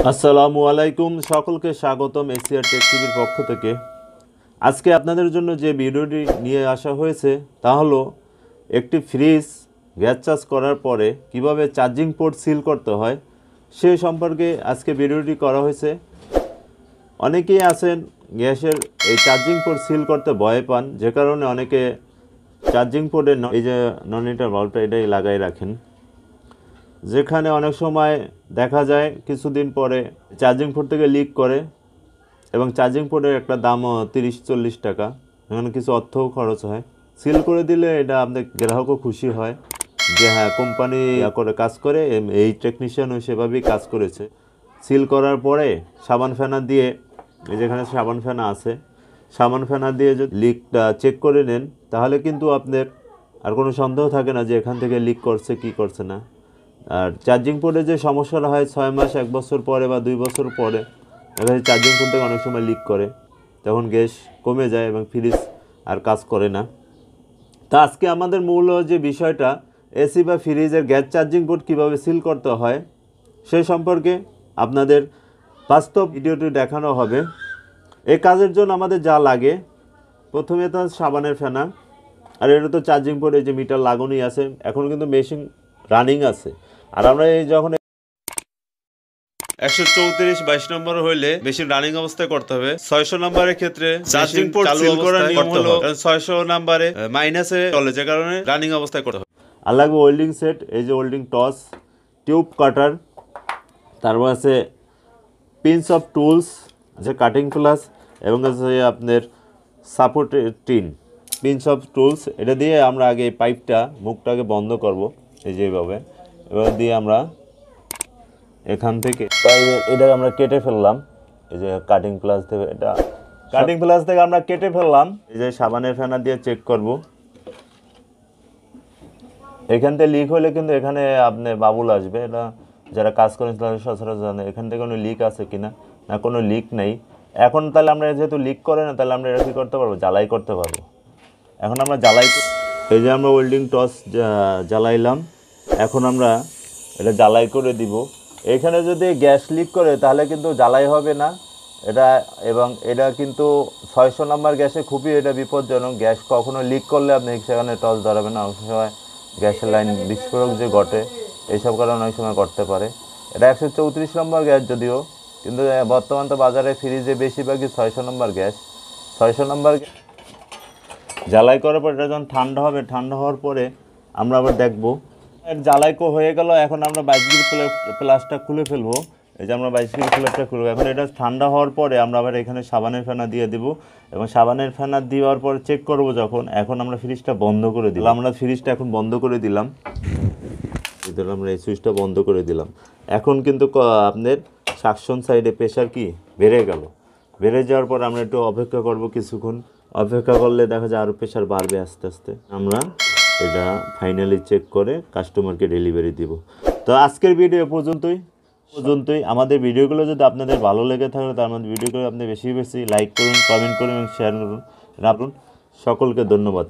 আসসালামু আলাইকুম, সকলকে স্বাগতম এশিয়া টেক টিভির পক্ষ থেকে। আজকে আপনাদের জন্য যে ভিডিওটি নিয়ে আসা হয়েছে তা হলো একটি ফ্রিজ গ্যাস চার্জ করার পরে কিভাবে চার্জিং পোর্ট সিল করতে হয় সে সম্পর্কে আজকে ভিডিওটি করা হয়েছে। অনেকেই আছেন গ্যাসের এই চার্জিং পোর্ট সিল করতে ভয় পান, যে কারণে অনেকে চার্জিং পোর্টে এই যে নন লিটার বাল্বটা এটাই লাগাই রাখেন, যেখানে অনেক সময় দেখা যায় কিছুদিন পরে চার্জিং পোর্ট থেকে লিক করে এবং চার্জিং পোর্টের একটা দামও 30-40 টাকা, এখানে কিছু অর্থও খরচ হয়। সিল করে দিলে এটা আপনার গ্রাহকও খুশি হয় যে হ্যাঁ, কোম্পানি করে কাজ করে, এই টেকনিশিয়ানও সেভাবেই কাজ করেছে। সিল করার পরে সাবান ফেনা দিয়ে, এই যেখানে সাবান ফেনা আছে, সাবান ফেনা দিয়ে যদি লিকটা চেক করে নেন তাহলে কিন্তু আপনার আর কোনো সন্দেহ থাকে না যে এখান থেকে লিক করছে কি করছে না। আর চার্জিং পোর্টে যে সমস্যাটা হয় 6 মাস 1 বছর পরে বা 2 বছর পরে, এখানে চার্জিং পোর্ট থেকে অনেক সময় লিক করে, তখন গ্যাস কমে যায় এবং ফ্রিজ আর কাজ করে না। তা আজকে আমাদের মূল যে বিষয়টা, এসি বা ফ্রিজের গ্যাস চার্জিং পোর্ট কীভাবে সিল করতে হয় সেই সম্পর্কে আপনাদের বাস্তব ভিডিওটি দেখানো হবে। এই কাজের জন্য আমাদের যা লাগে, প্রথমে তো সাবানের ফেনা, আর এটা তো চার্জিং পোর্টে যে মিটার লাগানোই আছে, এখন কিন্তু মেশিন রানিং আছে। আর আমরা এই যখন 134/22 নম্বর হইলে মেশিন রানিং অবস্থায় করতে হবে। 600 নম্বরের ক্ষেত্রে চার্জিং পোর্ট সিল করার নিয়ম হলো 600 নম্বরে মাইনাসে চলে, যে কারণে রানিং অবস্থায় করতে হবে। আর লাগবে ওয়েল্ডিং সেট, এই যে ওয়েল্ডিং টস, টিউব কাটার, তারপর আছে পিনস অফ টুলস, আছে কাটিং প্লাস, এবং আছে আপনার support tin. Pins of tools এটা দিয়ে আমরা আগে পাইপটা মুখটাকে বন্ধ করব, এই যেভাবে। এবার দিয়ে আমরা এখান থেকে এটা আমরা কেটে ফেললাম, এই যে কাটিং প্লাস থেকে, এটা কাটিং প্লাস থেকে আমরা কেটে ফেললাম। এই যে সাবানের ফেনা দিয়ে চেক করব, এখান থেকে লিক হলে কিন্তু এখানে আপনি বাবুল আসবে। এটা যারা কাজ করেন তারা সচরাচর জানে এখান থেকে কোনো লিক আছে কিনা, না কোনো লিক নেই। এখন তাহলে আমরা যেহেতু লিক করে না, তাহলে আমরা এটা কী করতে পারবো, জ্বালাই করতে পারবো। এখন আমরা জ্বালাই, এই যে আমরা ওয়েল্ডিং টস জ্বালাইলাম, এখন আমরা এটা জ্বালাই করে দিব। এখানে যদি গ্যাস লিক করে তাহলে কিন্তু জ্বালাই হবে না এটা, এবং এটা কিন্তু 600 নম্বর গ্যাসে খুবই এটা বিপজ্জনক। গ্যাস কখনো লিক করলে আপনি সেখানে টর্চ ধরাবেন না, অনেক সময় গ্যাসের লাইন বিস্ফোরক যে ঘটে এইসব কারণে অনেক সময় ঘটতে পারে। এটা 134 নম্বর গ্যাস যদিও, কিন্তু বর্তমান তো বাজারে ফ্রিজে বেশিরভাগই 600 নম্বর গ্যাস। 600 নম্বর জ্বালাই করার পর এটা যখন ঠান্ডা হবে, ঠান্ডা হওয়ার পরে আমরা আবার দেখবো জ্বালাই হয়ে গেল। এখন আমরা 22 ডিগ্রি প্লাসটা খুলে ফেলবো, এই যে আমরা 22 ডিগ্রি প্লাসটা খুলবো। এখন এটা ঠান্ডা হওয়ার পরে আমরা আবার এখানে সাবানের ফেনা দিয়ে দেবো, এবং সাবানের ফেনা দেওয়ার পরে চেক করব যখন, এখন আমরা ফ্রিজটা বন্ধ করে দিলাম। আমরা ফ্রিজটা এখন বন্ধ করে দিলাম, আমরা এই সুইচটা বন্ধ করে দিলাম। এখন কিন্তু আপনার সাকশন সাইডে প্রেশার কি বেড়ে গেল। বেড়ে যাওয়ার পর আমরা একটু অপেক্ষা করব, কিছুক্ষণ অপেক্ষা করলে দেখা যায় আরও প্রেশার বাড়বে আস্তে আস্তে। আমরা এটা ফাইনালি চেক করে কাস্টমারকে ডেলিভারি দিব। তো আজকের ভিডিও পর্যন্তই। আমাদের ভিডিওগুলো যদি আপনাদের ভালো লেগে থাকে, তার মধ্যে ভিডিওগুলো আপনি বেশি বেশি লাইক করুন, কমেন্ট করুন এবং শেয়ার করুন। সকলকে ধন্যবাদ।